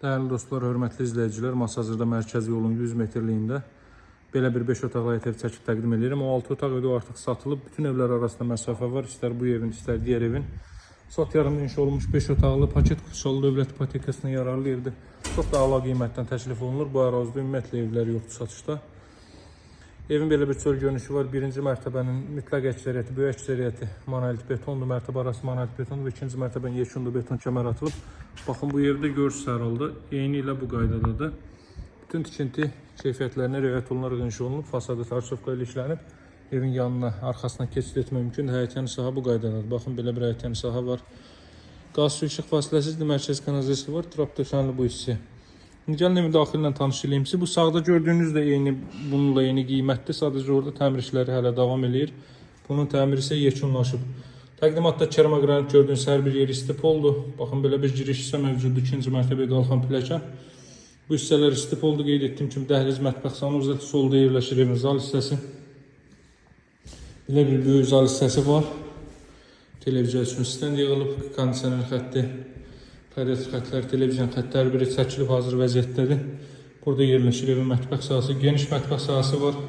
Değerli dostlar, hörmətli izləyicilər, Masazırda mərkəzi yolun 100 metrliyində belə bir 5 otaqlı ev çəkib təqdim edirəm. O 6 otaq evi artıq satılıb. Bütün evlər arasında məsafə var. İstər bu evin, istər digər evin. Sot yarımda inşa olmuş 5 otaqlı paket kutusalı dövlət ipotekasına yararlı evdir. Çox da ala qiymətdən təklif olunur. Bu ərazidə ümumiyyətlə evlər yoxdur satışda. Evin belə bir çöl görünüşü var. Birinci mərtəbənin mütləq əksəriyyəti, böyük əksəriyyəti monolit betondur. Mərtəbə arası monolit betondur və ikinci mərtəbənin yekununda beton kəmər atılıb. Baxın, bu yerdə görüş səraldı. Eyni ilə bu qaydadadır. Bütün tikinti keyfiyyətlərinə riayət olunaraq inşa olunub. Fasadı tarçovka ilə işlənib. Evin yanına, arxasına keçid etmək mümkündür. Həyətəni saha bu qaydadadır. Baxın, belə bir həyətəni saha var. Qaz su işıq fasiləsizdir. Mərkəzi kanalizasiya var. Trap döşənli bu hissi. Gəlin evin daxillə tanış edeyim sizi. Bu sağda gördüyünüz də bununla eyni qiymətdir. Sadəcə orada təmir işləri hələ davam edir. Bunun təmiri isə yekunlaşıb. Təqdimatda kermogranit gördüyünüz hər bir yeri istipoldur. Baxın, belə bir giriş hissə mövcuddur. İkinci mərtəbəyə qalxan pilləkən. Bu hissələr istipoldur. Qeyd etdiyim kimi dəhliz, mətbəx salonu solda yerləşir evin zal hissəsi. Belə bir böyük zal hissəsi var. Televiziya üçün stend yığılıb, kondisioner xətti. Radiator xətləri, televizyon xətləri biri çəkilib hazır vəziyyətdədir. Burada yerləşir evin mətbəx sahəsi. Geniş mətbəx sahəsi var.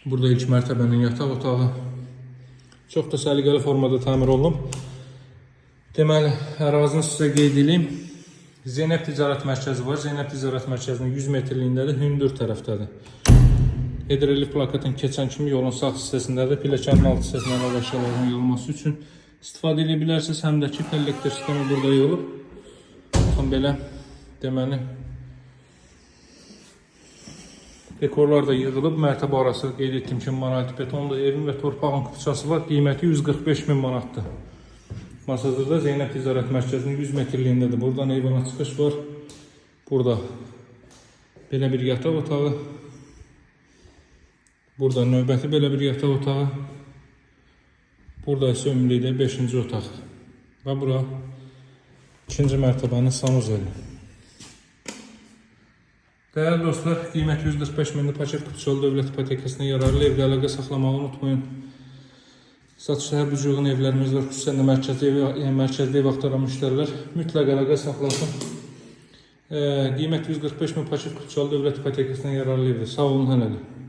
Burada ilk mərtəbənin yataq otağı. Çox da səliqəli formada təmir olunub. Deməli, ərazini sizə qeyd edeyim. Zeynəb Ticarət Mərkəzi var. Zeynəb Ticarət Mərkəzinin 100 metrliyindədir. Hündür tərəfdədir. Hidrolik plakatın keçən kimi yolun sağ hissəsindədir. Pilləkənin alt hissəsindən hava əşyalarının yığılması üçün istifadə edə bilərsiniz. Həm də ki, kollektor sistemi burada yığılıb. Baxın, belə deməli dekorlar da yığılıb. Mərtəbə arası qeyd etdiyim kimi monolit betondur. Evin və torpağın kutuçası var. Qiyməti 145.000 manatdır. Masazırda Zeynəb Ticarət Mərkəzinin 100 metrliyindədir. Buradan eyvana çıxış var. Burada belə bir yataq otağı. Burada növbəti belə bir yataq otağı. Burada isə ümumilikdə 5-ci otaq. Və bura 2-ci mərtəbənin sanuzeli. Dəyərli dostlar, qiyməti 145.000 paket kutusalı dövlət ipotekasına yararlı evdə əlaqə saxlamağı unutmayın. Satışda hər bir cüğün evlərimiz var. Xüsusən də mərkəzli ev axtaran müştərilər mütləq əlaqə saxlasın. Qiyməti 145.000 paket kutusalı dövlət ipotekasına yararlı evdir. Sağ olun, hələlik.